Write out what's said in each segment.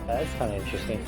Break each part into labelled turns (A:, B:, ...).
A: That's kind of interesting.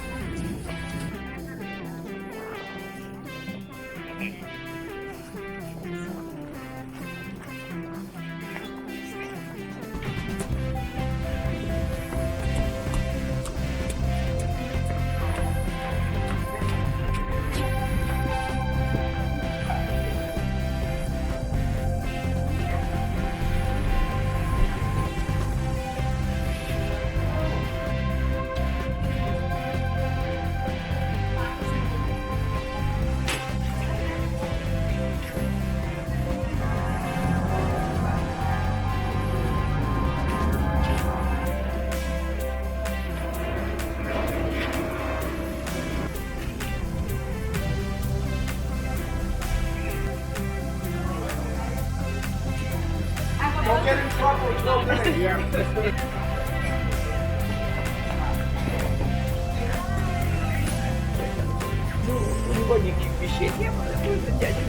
B: Don't get in trouble, it's okay. Сегодня кипящение, дядя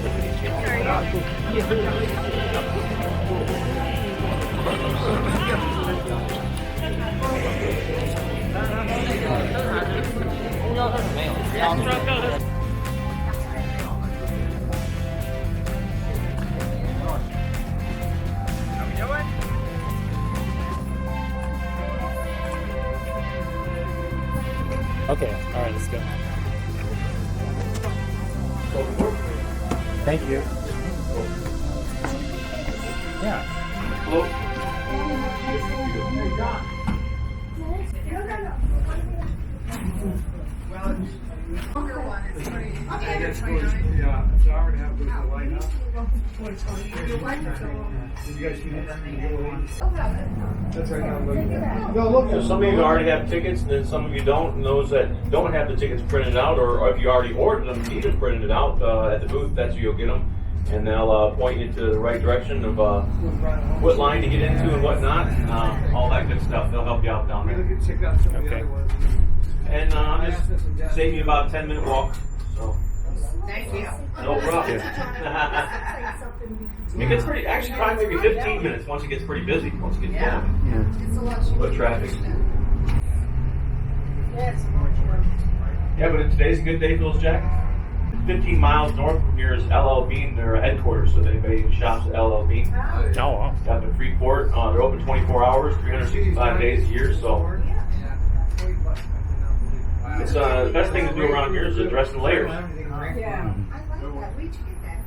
A: Okay, alright, let's go. Thank you. Yeah.
B: Yeah, it's an hour and a half with the lighthouse. Did you guys see that? That's right now. No, look.
C: So some of you already have tickets, and then some of you don't. And those that don't have the tickets printed out, or if you already ordered them, need them printed out at the booth, that's where you'll get them. And they'll point you to the right direction of what line to get into and whatnot. All that good stuff. They'll help you out down there.
B: Okay.
C: And just save you about a 10-minute walk. So.
D: Thank you.
C: No problem. It gets pretty, actually probably maybe 15 minutes once it gets pretty busy, once it gets going.
D: It's a lot cheaper.
C: What traffic?
D: That's more cheaper.
C: Yeah, but today's a good day for those jackets. 15 miles north from here is LL Bean, their headquarters, so if anybody shops at LL Bean.
A: Oh, wow.
C: Got the Freeport, they're open 24 hours, 365 days a year, so. It's the best thing to do around here is to dress in layers.
D: Yeah. I like that. Where'd you get that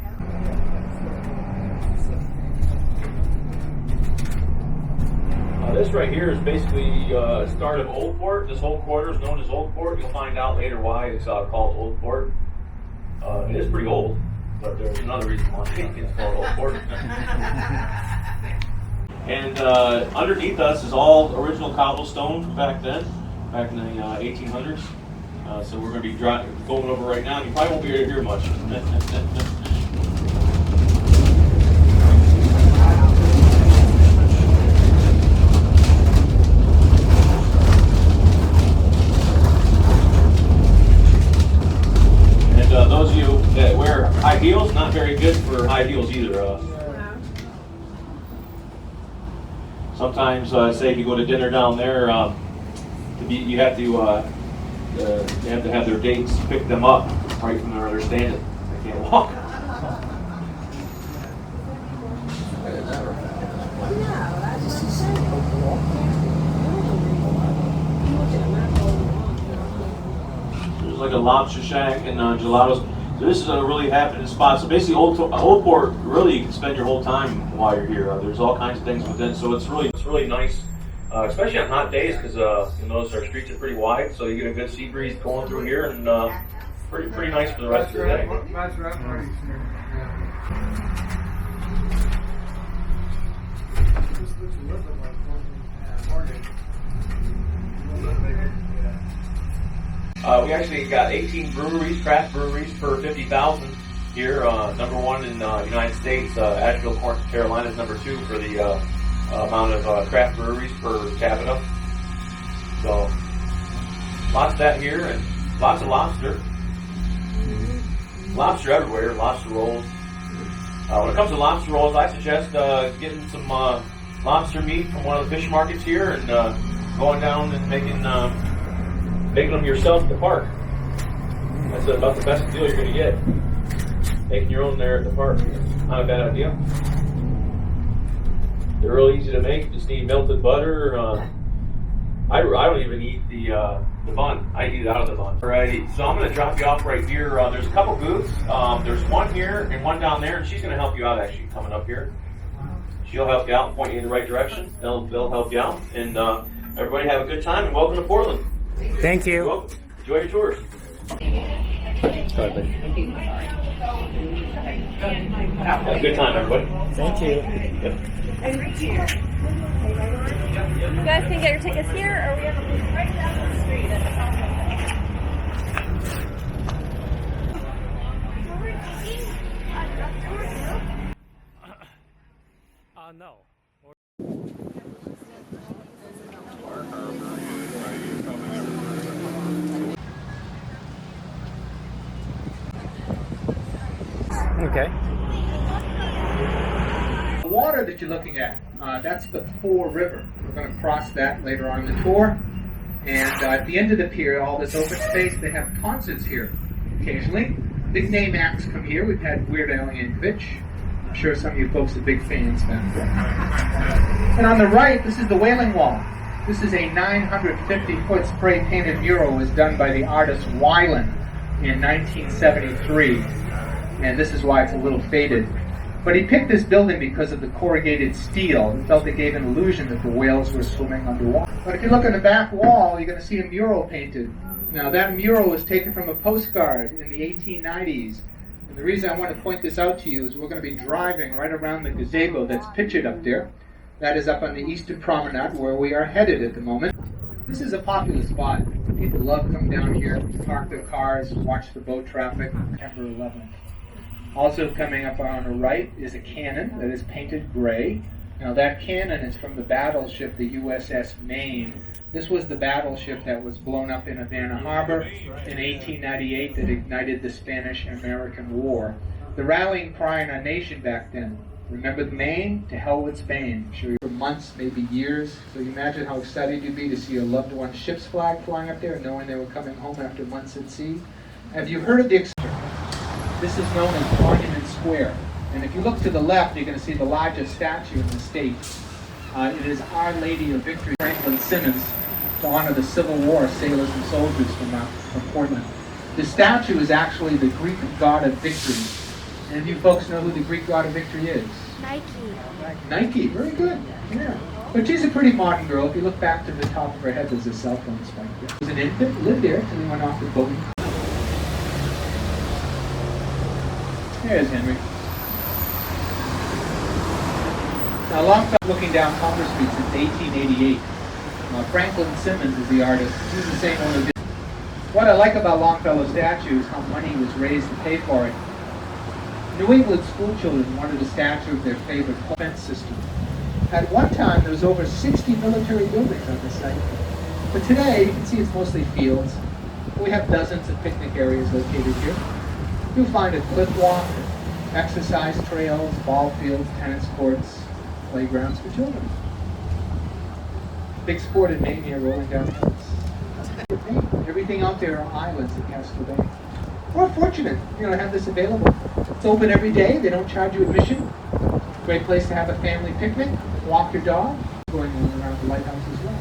D: now?
C: This right here is basically start of Old Port. This whole quarter is known as Old Port. You'll find out later why it's called Old Port. It is pretty old, but there's another reason why it's called Old Port. And underneath us is all original cobblestone from back then, back in the 1800s. So we're going to be going over right now. You probably won't be able to hear much. And those of you that wear high heels, not very good for high heels either. Sometimes, say if you go to dinner down there, you have to have their dates pick them up right from where they're standing. They can't walk. There's like a lobster shack and gelatos. So this is a really happening spot. So basically, Old Port, really you can spend your whole time while you're here. There's all kinds of things within. So it's really nice. Especially on hot days, because you notice our streets are pretty wide, so you get a good sea breeze going through here, and pretty nice for the rest of the day. We actually got 18 breweries, craft breweries per 50,000 here. Number one in the United States. Asheville, North Carolina is number two for the amount of craft breweries per capita. So lots of that here, and lots of lobster. Lobster everywhere, lobster rolls. When it comes to lobster rolls, I suggest getting some lobster meat from one of the fish markets here and going down and making them yourself at the park. That's about the best deal you're going to get. Making your own there at the park. Not a bad idea. They're real easy to make. You just need melted butter. I don't even eat the bun. I eat it out of the bun. Alrighty, so I'm going to drop you off right here. There's a couple booths. There's one here and one down there, and she's going to help you out actually coming up here. She'll help you out and point you in the right direction. They'll help you out. And everybody have a good time and welcome to Portland.
A: Thank you.
C: You're welcome. Enjoy your tours.
A: Sorry, buddy.
C: Have a good time, everybody.
A: Thank you.
C: Yep.
E: You guys can get your tickets here, or we have a booth right down the street at the
A: No. Okay.
B: The water that you're looking at, that's the Fore River. We're going to cross that later on in the tour. And at the end of the pier, all this open space, they have concerts here occasionally. Big name acts come here. We've had Weird Al Yankovic. I'm sure some of you folks are big fans back there. And on the right, this is the Wailing Wall. This is a 950-foot spray-painted mural. It was done by the artist Weiland in 1973. And this is why it's a little faded. But he picked this building because of the corrugated steel. He felt it gave an illusion that the whales were swimming underwater. But if you look on the back wall, you're going to see a mural painted. Now, that mural was taken from a postcard in the 1890s. And the reason I want to point this out to you is we're going to be driving right around the gazebo that's pictured up there. That is up on the eastern promenade where we are headed at the moment. This is a popular spot. People love to come down here, park their cars, watch the boat traffic. September 11th. Also coming up on the right is a cannon that is painted gray. Now that cannon is from the battleship, the USS Maine. This was the battleship that was blown up in Havana Harbor in 1898 that ignited the Spanish-American War. The rallying cry in our nation back then, remember the Maine? To hell with Spain. I'm sure for months, maybe years. So you imagine how excited you'd be to see your loved one's ship's flag flying up there, knowing they were coming home after months at sea. Have you heard of the This is known as Monument Square. And if you look to the left, you're going to see the largest statue in the state. It is Our Lady of Victory, Franklin Simmons, to honor the Civil War sailors and soldiers from Portland. The statue is actually the Greek god of victory. And if you folks know who the Greek god of victory is? Nike, very good. Yeah. But she's a pretty modern girl. If you look back to the top of her head, there's a cell phone spike there. She was an infant, lived there until he went off the boat. There's Henry. Now, Longfellow looking down Palmer Street since 1888. Franklin Simmons is the artist. He's the same one who did. What I like about Longfellow's statue is how money was raised to pay for it. New England school children wanted a statue of their favorite defense system. At one time, there was over 60 military buildings on the site. But today, you can see it's mostly fields. We have dozens of picnic areas located here. You'll find a cliff walk, exercise trails, ball fields, tennis courts, playgrounds for children. Big sport in Maine here, rolling down hills. Everything out there are islands in Castle Bay. We're fortunate, to have this available. It's open every day. They don't charge you admission. Great place to have a family picnic, walk your dog, going around the lighthouse as well.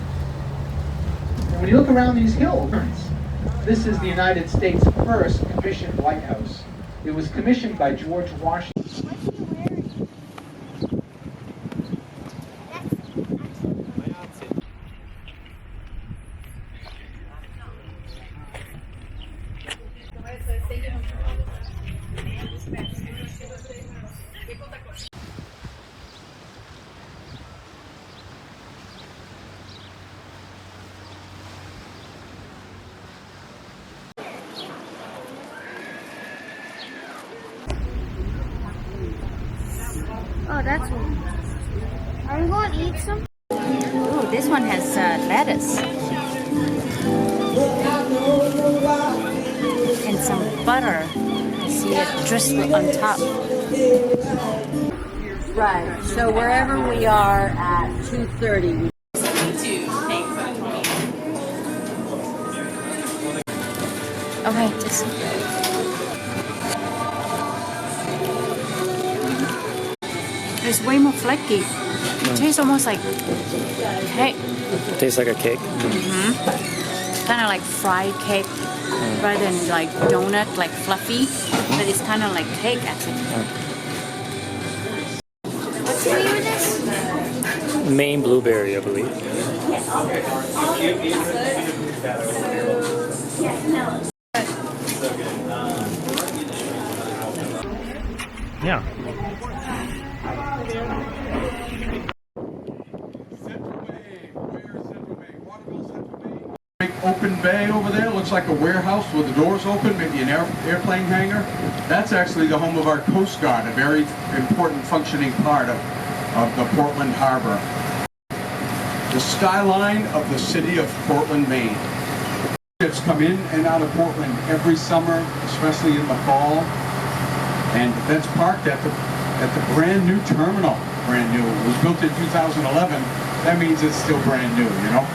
B: And when you look around these hills, this is the United States' first commissioned lighthouse. It was commissioned by George Washington.
E: Oh, that's one.
F: Are you going to eat some?
E: Ooh, this one has lettuce. And some butter. I see it drizzle on top. Right, so wherever we are at 2:30. Okay, just... It's way more flaky. It tastes almost like cake.
A: Tastes like a cake.
E: Kind of like fried cake rather than like donut, like fluffy. But it's kind of like cake actually.
F: What's the name of this?
A: Maine blueberry, I believe. Yeah.
G: Big open bay over there, looks like a warehouse with the doors open, maybe an airplane hangar. That's actually the home of our Coast Guard, a very important functioning part of the Portland Harbor. The skyline of the city of Portland, Maine. Ships come in and out of Portland every summer, especially in the fall. And that's parked at the brand new terminal. Brand new. It was built in 2011. That means it's still brand new, you know?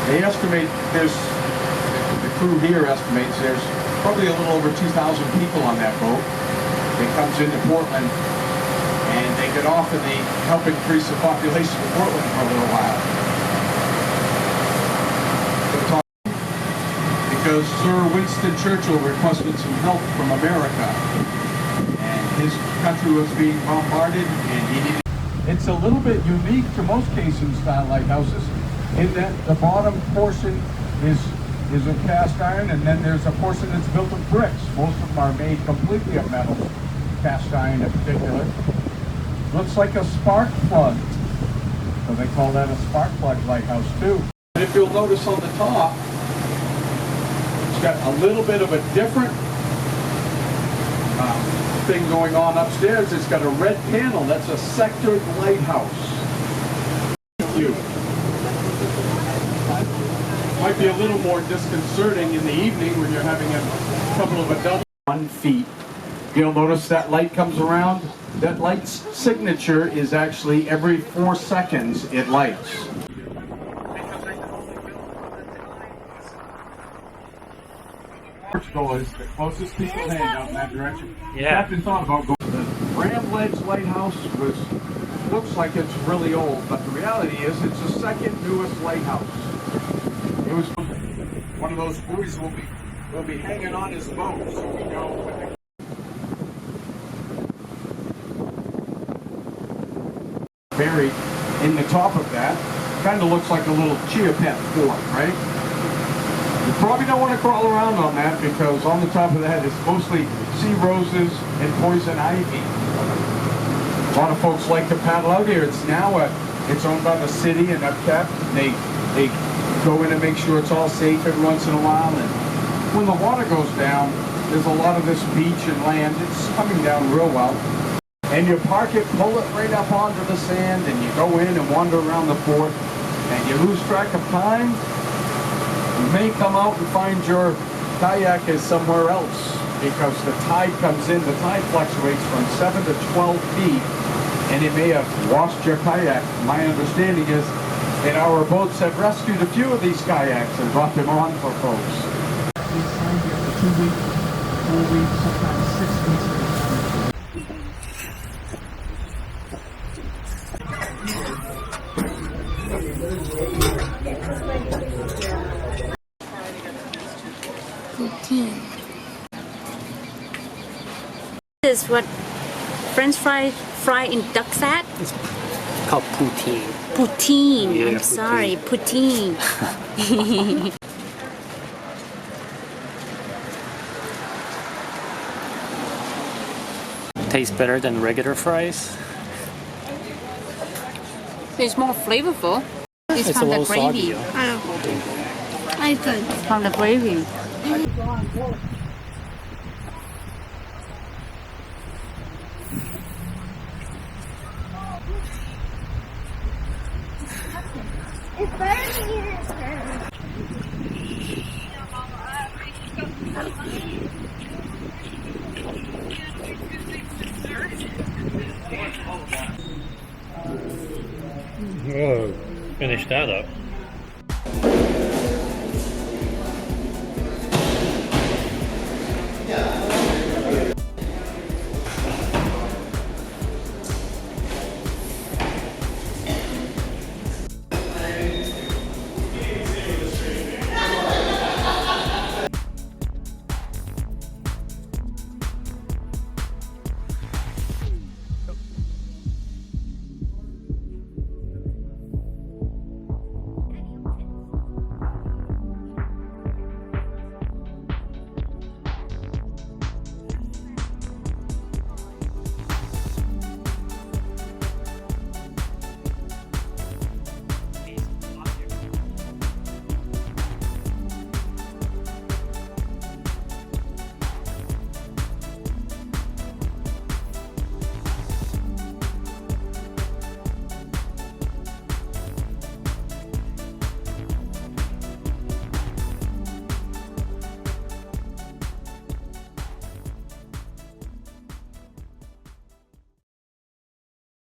G: They estimate the crew here estimates there's probably a little over 2,000 people on that boat. It comes into Portland and they get off and they help increase the population of Portland for a little while. Because Sir Winston Churchill requested some help from America and his country was being bombarded and he needed. It's a little bit unique to most Caisson-style lighthouses in that the bottom portion is of cast iron, and then there's a portion that's built of bricks. Most of them are made completely of metal, cast iron in particular. Looks like a spark plug, so they call that a spark plug lighthouse too. And if you'll notice on the top, it's got a little bit of a different thing going on upstairs. It's got a red panel. That's a sectored lighthouse. Cute. Might be a little more disconcerting in the evening when you're having a couple of adults. 1 feet. You'll notice that light comes around. That light's signature is actually every 4 seconds it lights. Portugal is the closest people hang out in that direction.
A: Yeah.
G: Captain thought about going. The Ram Ledge Lighthouse looks like it's really old, but the reality is it's the second newest lighthouse. It was one of those buoys will be hanging on his boat, so we know when the buried in the top of that. Kind of looks like a little chia pet fort, right? You probably don't want to crawl around on that because on the top of that is mostly sea roses and poison ivy. A lot of folks like to paddle out here. It's now it's owned by the city and upkept. They go in and make sure it's all safe every once in a while. And when the water goes down, there's a lot of this beach and land. It's coming down real well. And you park it, pull it right up onto the sand, and you go in and wander around the fort, and you lose track of time. You may come out and find your kayak is somewhere else because the tide comes in. The tide fluctuates from 7 to 12 feet, and it may have washed your kayak. My understanding is that our boats have rescued a few of these kayaks and brought them on for folks.
H: We sign here for 2 weeks, 4 weeks, sometimes 6 weeks at a time.
F: Poutine.
E: This is what French fry in Duckrat?
A: It's called poutine.
E: Poutine.
A: Yeah,
E: I'm sorry, poutine.
A: Tastes better than regular fries.
E: It's more flavorful. It's
A: It's a
E: from the
A: little
E: gravy.
A: soggy.
F: I could.
E: From the gravy.
F: It's burning.
A: Oh, finish that up.